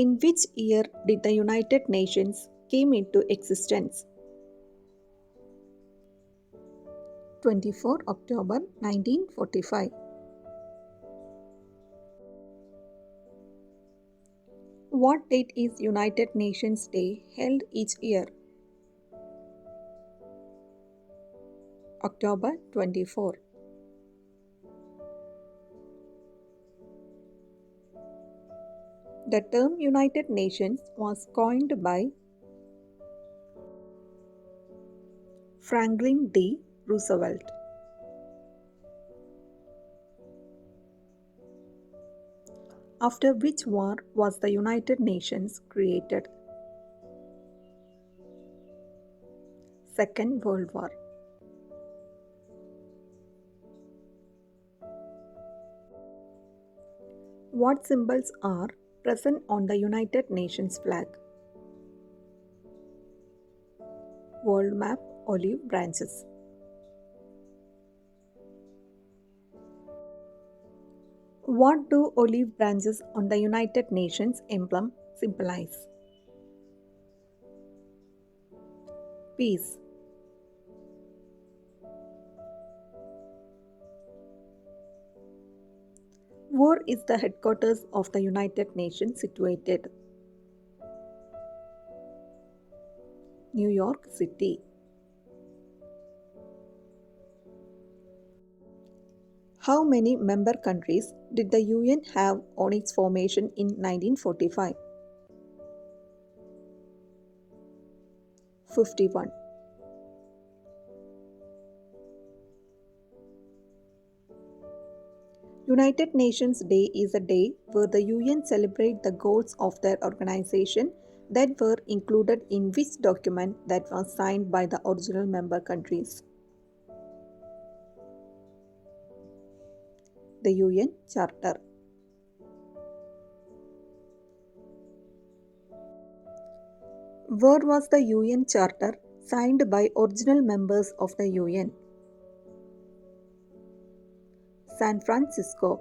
In which year did the United Nations came into existence? 24 October 1945. What date is United Nations Day held each year? October 24. The term United Nations was coined by Franklin D. Roosevelt. After which war was the United Nations created? Second World War. What symbols are present on the United Nations flag? World map, olive branches. What do olive branches on the United Nations emblem symbolize? Peace. Where is the headquarters of the United Nations situated? New York City. How many member countries did the UN have on its formation in 1945? 51. United Nations Day is a day where the UN celebrate the goals of their organization that were included in which document that was signed by the original member countries. The UN Charter. Where was the UN Charter signed by original members of the UN? San Francisco.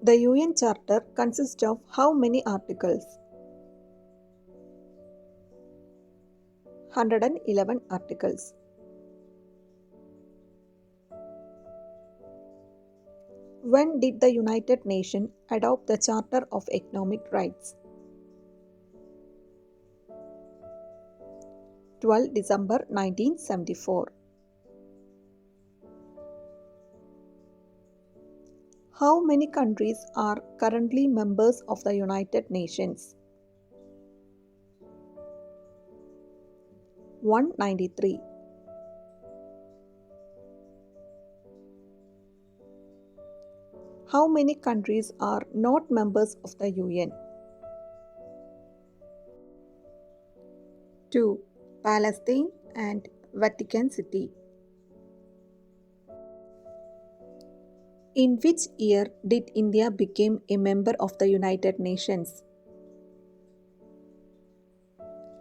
The UN Charter consists of how many articles? 111 articles. When did the United Nations adopt the Charter of Economic Rights? 12 December 1974. How many countries are currently members of the United Nations? 193. How many countries are not members of the UN? 2. Palestine and Vatican City. In which year did India become a member of the United Nations?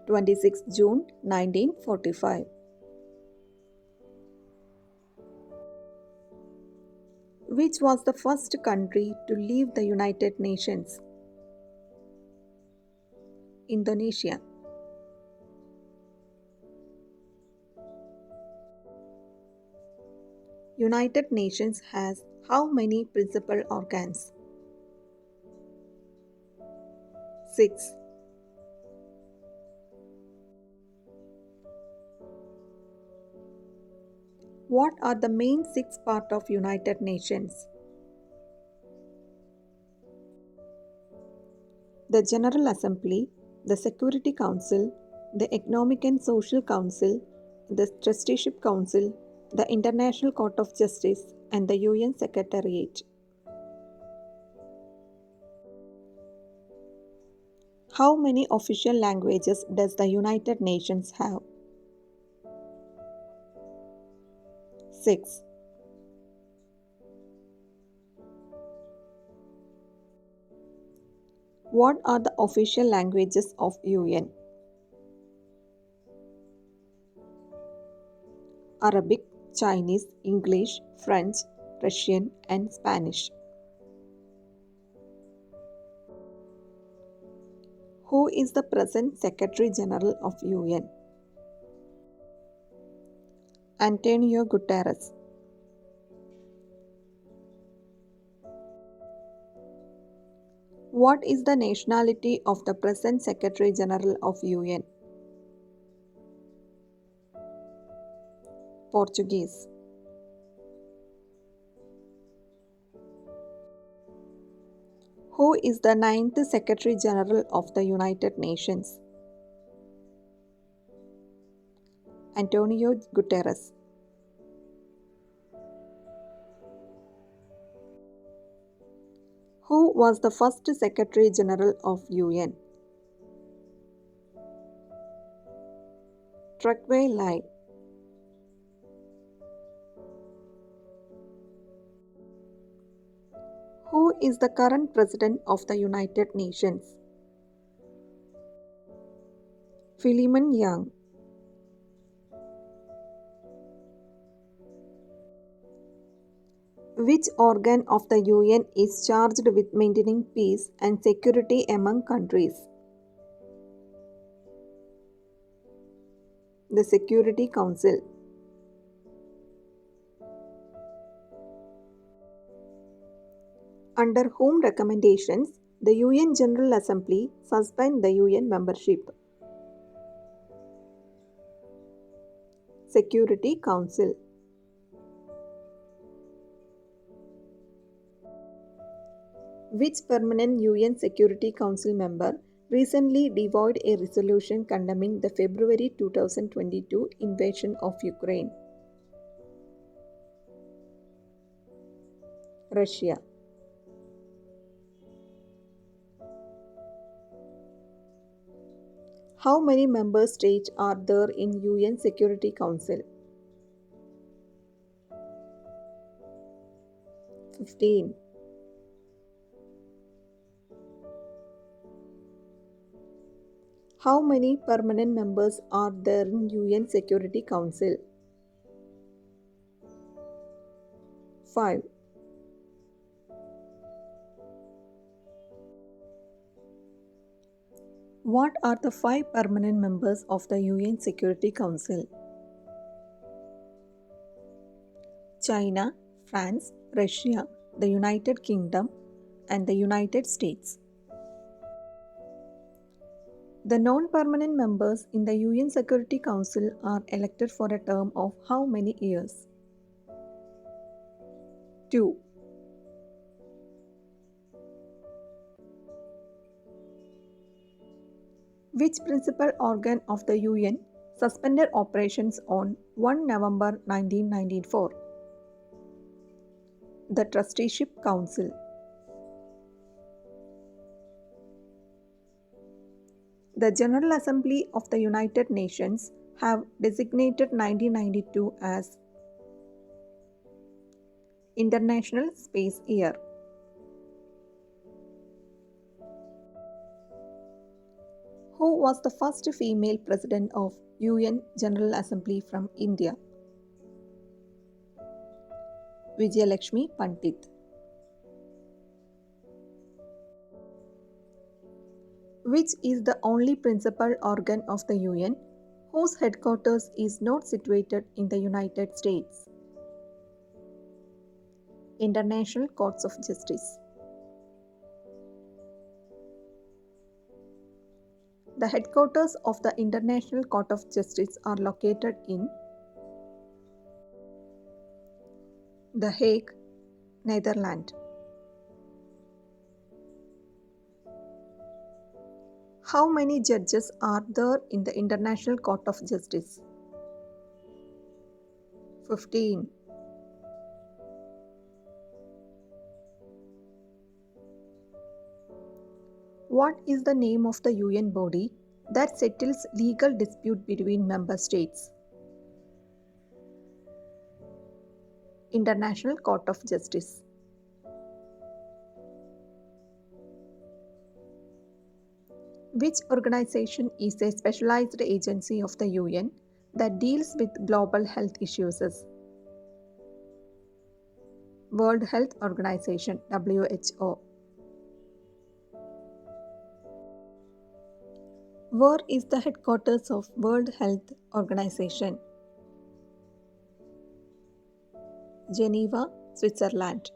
26 June 1945. Which was the first country to leave the United Nations? Indonesia. United Nations has how many principal organs? 6. What are the main 6 parts of United Nations? The General Assembly, the Security Council, the Economic and Social Council, the Trusteeship Council, the International Court of Justice, and the UN Secretariat. How many official languages does the United Nations have? 6. What are the official languages of UN? Arabic, Chinese, English, French, Russian, and Spanish. Who is the present Secretary General of UN? Antonio Guterres. What is the nationality of the present Secretary General of UN? Portuguese. Who is the ninth Secretary General of the United Nations? Antonio Guterres. Who was the first Secretary General of UN? Truckway Line. Who is the current President of the United Nations? Philemon Young. Which organ of the UN is charged with maintaining peace and security among countries? The Security Council. Under whom recommendations the UN General Assembly suspend the UN membership? Security Council. Which permanent UN Security Council member recently devoid a resolution condemning the February 2022 invasion of Ukraine? Russia. How many member states are there in UN Security Council? 15. How many permanent members are there in UN Security Council? 5. What are the 5 permanent members of the UN Security Council? China, France, Russia, the United Kingdom, and the United States. The non-permanent members in the UN Security Council are elected for a term of how many years? 2. Which principal organ of the UN suspended operations on 1 November 1994? The Trusteeship Council. The General Assembly of the United Nations have designated 1992 as International Space Year. Who was the first female president of UN General Assembly from India? Vijayalakshmi Pandit. Which is the only principal organ of the UN whose headquarters is not situated in the United States? International Courts of Justice. The headquarters of the International Court of Justice are located in The Hague, Netherlands. How many judges are there in the International Court of Justice? 15. What is the name of the UN body that settles legal dispute between member states? International Court of Justice. Which organization is a specialized agency of the UN that deals with global health issues? World Health Organization WHO. Where is the headquarters of World Health Organization? Geneva, Switzerland.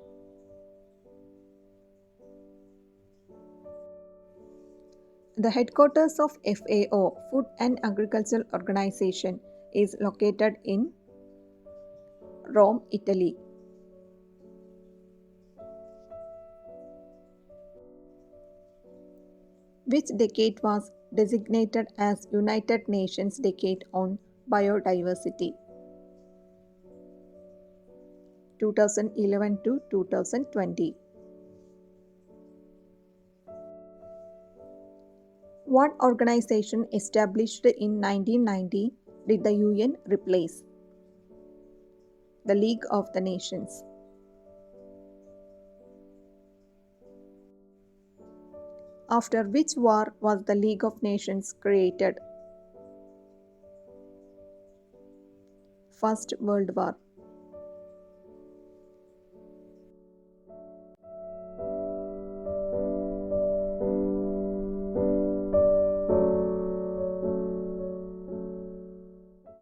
The headquarters of FAO, Food and Agriculture Organization, is located in Rome, Italy. Which decade was designated as United Nations Decade on Biodiversity? 2011 to 2020. What organization established in 1990 did the UN replace? The League of the Nations. After which war was the League of Nations created? First World War.